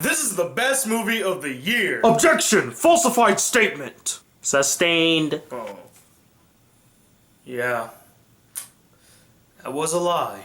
This is the best movie of the year. Objection! Falsified statement. Sustained. Oh. Yeah. That was a lie.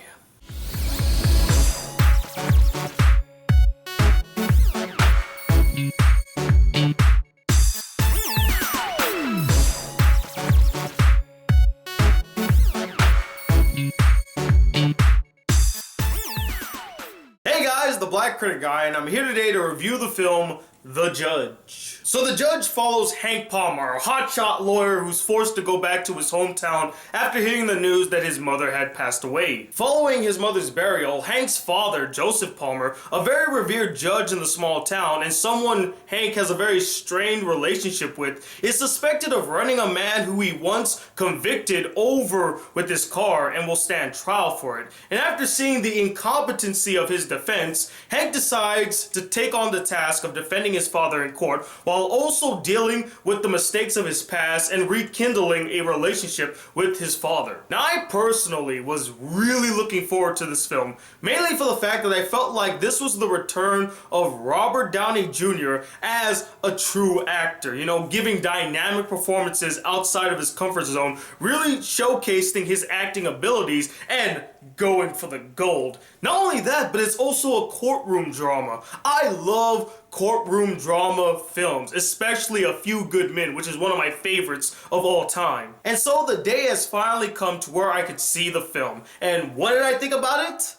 Hey guys, the Black Critic Guy, and I'm here today to review the film The Judge. So The Judge follows Hank Palmer, a hotshot lawyer who's forced to go back to his hometown after hearing the news that his mother had passed away. Following his mother's burial, Hank's father, Joseph Palmer, a very revered judge in the small town and someone Hank has a very strained relationship with, is suspected of running a man who he once convicted over with his car and will stand trial for it. And after seeing the incompetency of his defense, Hank decides to take on the task of defending his father in court while also dealing with the mistakes of his past and rekindling a relationship with his father. Now, I personally was really looking forward to this film, mainly for the fact that I felt like this was the return of Robert Downey Jr. as a true actor, you know, giving dynamic performances outside of his comfort zone, really showcasing his acting abilities and going for the gold. Not only that, but it's also a courtroom drama. I love courtroom drama films, especially A Few Good Men, which is one of my favorites of all time. And so the day has finally come to where I could see the film. And what did I think about it?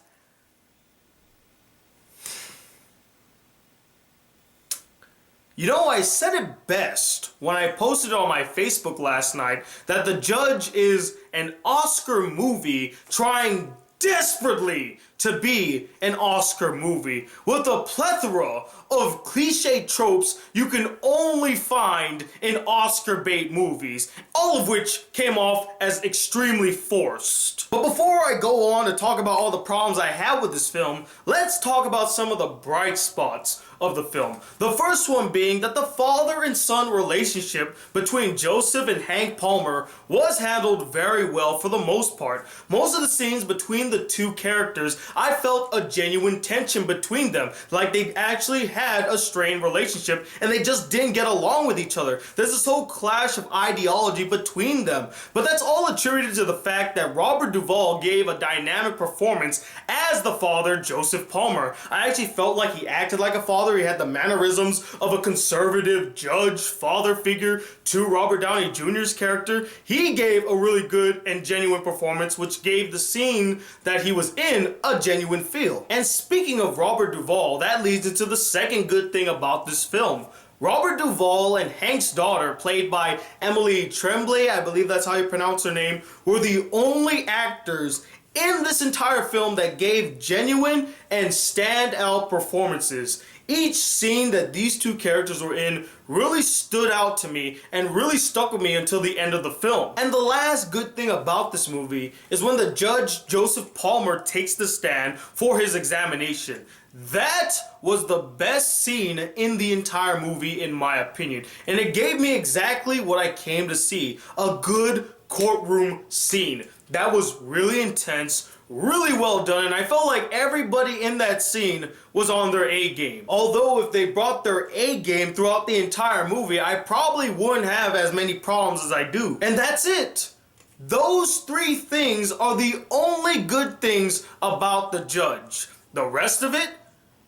You know, I said it best when I posted on my Facebook last night that The Judge is an Oscar movie trying desperately to be an Oscar movie with a plethora of cliche tropes you can only find in Oscar bait movies, all of which came off as extremely forced. But before I go on to talk about all the problems I have with this film, let's talk about some of the bright spots of the film. The first one being that the father and son relationship between Joseph and Hank Palmer was handled very well for the most part. Most of the scenes between the two characters, I felt a genuine tension between them, like they actually had a strained relationship and they just didn't get along with each other. There's this whole clash of ideology between them, but that's all attributed to the fact that Robert Duvall gave a dynamic performance as the father, Joseph Palmer. I actually felt like he acted like a father. He had the mannerisms of a conservative judge, father figure to Robert Downey Jr.'s character. He gave a really good and genuine performance, which gave the scene that he was in a genuine feel. And speaking of Robert Duvall, that leads into the second good thing about this film. Robert Duvall and Hank's daughter, played by Emily Tremblay, I believe that's how you pronounce her name, were the only actors in this entire film that gave genuine and standout performances. Each scene that these two characters were in really stood out to me and really stuck with me until the end of the film. And the last good thing about this movie is when the judge, Joseph Palmer, takes the stand for his examination. That was the best scene in the entire movie, in my opinion. And it gave me exactly what I came to see, a good courtroom scene. That was really intense, really well done, and I felt like everybody in that scene was on their A game. Although if they brought their A game throughout the entire movie, I probably wouldn't have as many problems as I do. And that's it. Those three things are the only good things about The Judge. The rest of it,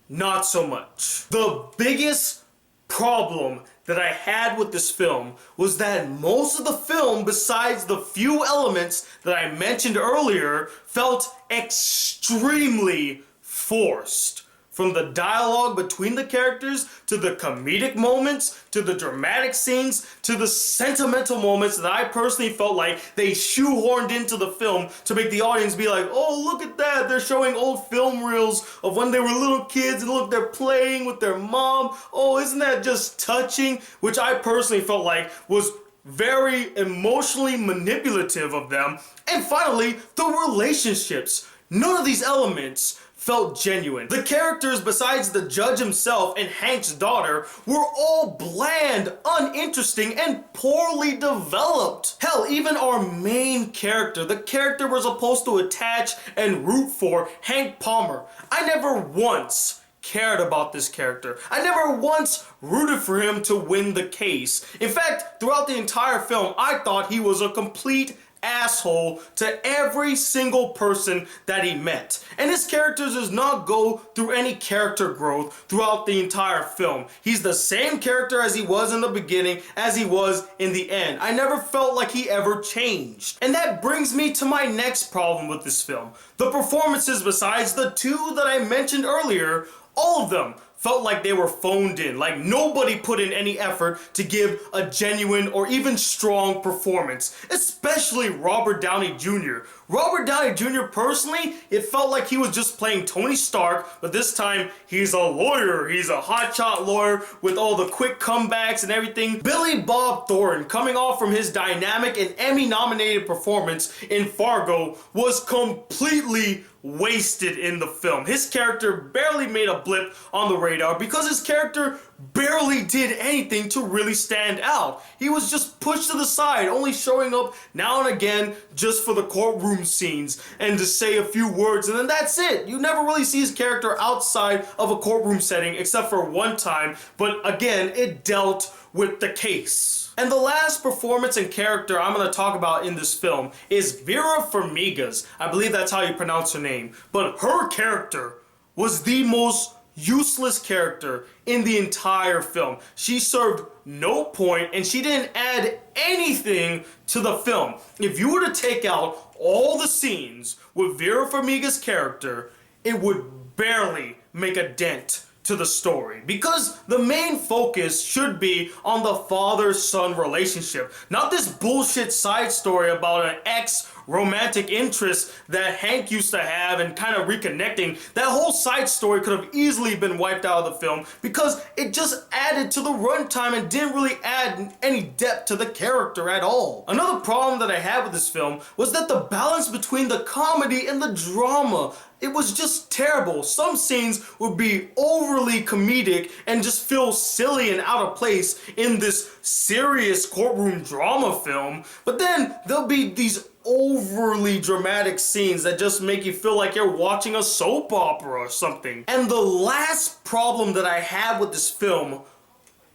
not so much. The biggest problem that I had with this film was that most of the film, besides the few elements that I mentioned earlier, felt extremely forced. From the dialogue between the characters, to the comedic moments, to the dramatic scenes, to the sentimental moments that I personally felt like they shoehorned into the film to make the audience be like, oh, look at that, they're showing old film reels of when they were little kids and look, they're playing with their mom. Oh, isn't that just touching? Which I personally felt like was very emotionally manipulative of them. And finally, the relationships. None of these elements felt genuine. The characters, besides the judge himself and Hank's daughter, were all bland, uninteresting, and poorly developed. Hell, even our main character, the character we're supposed to attach and root for, Hank Palmer, I never once cared about this character. I never once rooted for him to win the case. In fact, throughout the entire film, I thought he was a complete asshole to every single person that he met. And his character does not go through any character growth throughout the entire film. He's the same character as he was in the beginning, as he was in the end. I never felt like he ever changed. And that brings me to my next problem with this film. The performances, besides the two that I mentioned earlier, all of them felt like they were phoned in, like nobody put in any effort to give a genuine or even strong performance, especially Robert Downey Jr. Robert Downey Jr. personally, it felt like he was just playing Tony Stark, but this time he's a lawyer. He's a hotshot lawyer with all the quick comebacks and everything. Billy Bob Thornton, coming off from his dynamic and Emmy-nominated performance in Fargo, was completely wasted in the film. His character barely made a blip on the radar because his character barely did anything to really stand out. He was just pushed to the side, only showing up now and again just for the courtroom scenes and to say a few words, and then that's it. You never really see his character outside of a courtroom setting except for one time, but again, it dealt with the case. And the last performance and character I'm going to talk about in this film is Vera Farmiga's. I believe that's how you pronounce her name. But her character was the most useless character in the entire film. She served no point and she didn't add anything to the film. If you were to take out all the scenes with Vera Farmiga's character, it would barely make a dent to the story, because the main focus should be on the father-son relationship, not this bullshit side story about an ex-romantic interest that Hank used to have and kind of reconnecting. That whole side story could have easily been wiped out of the film because it just added to the runtime and didn't really add any depth to the character at all. Another problem that I had with this film was that the balance between the comedy and the drama, it was just terrible. Some scenes would be overly comedic and just feel silly and out of place in this serious courtroom drama film. But then there'll be these overly dramatic scenes that just make you feel like you're watching a soap opera or something. And the last problem that I had with this film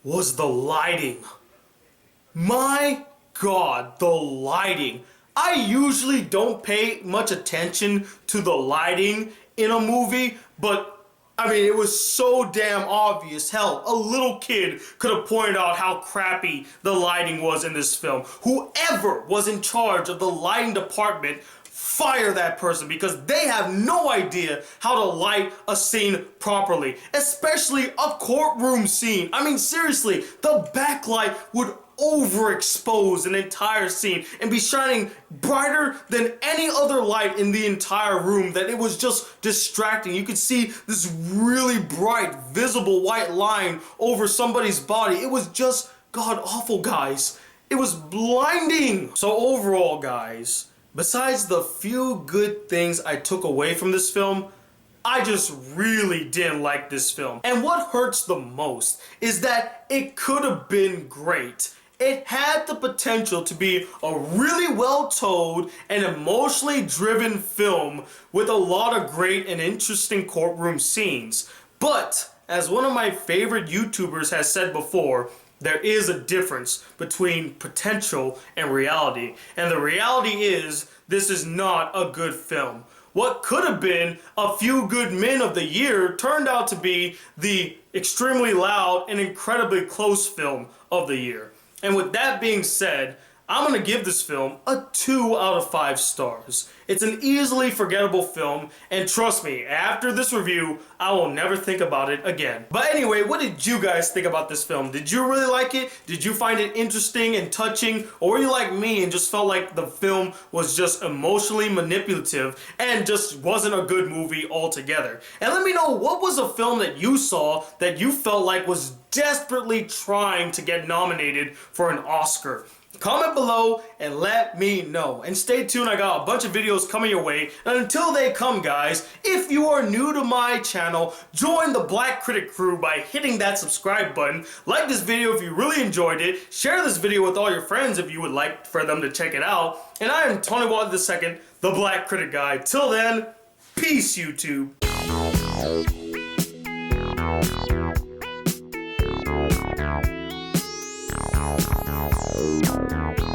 was the lighting. My God, the lighting. I usually don't pay much attention to the lighting in a movie, but I mean, it was so damn obvious. Hell, a little kid could have pointed out how crappy the lighting was in this film. Whoever was in charge of the lighting department, fire that person, because they have no idea how to light a scene properly, especially a courtroom scene. I mean, seriously, the backlight would overexpose an entire scene and be shining brighter than any other light in the entire room, that it was just distracting. You could see this really bright, visible white line over somebody's body. It was just god awful, guys. It was blinding. So overall, guys, besides the few good things I took away from this film, I just really didn't like this film. And what hurts the most is that it could have been great. It had the potential to be a really well-told and emotionally driven film with a lot of great and interesting courtroom scenes. But, as one of my favorite YouTubers has said before, there is a difference between potential and reality. And the reality is, this is not a good film. What could have been a few good men of the year turned out to be the extremely loud and incredibly close film of the year. And with that being said, I'm going to give this film a 2 out of 5 stars. It's an easily forgettable film, and trust me, after this review, I will never think about it again. But anyway, what did you guys think about this film? Did you really like it? Did you find it interesting and touching? Or were you like me and just felt like the film was just emotionally manipulative and just wasn't a good movie altogether? And let me know, what was a film that you saw that you felt like was desperately trying to get nominated for an Oscar? Comment below and let me know. And stay tuned, I got a bunch of videos coming your way. And until they come, guys, if you are new to my channel, join the Black Critic crew by hitting that subscribe button. Like this video if you really enjoyed it. Share this video with all your friends if you would like for them to check it out. And I am Tony Walter II, the Black Critic Guy. Till then, peace, YouTube. Bye.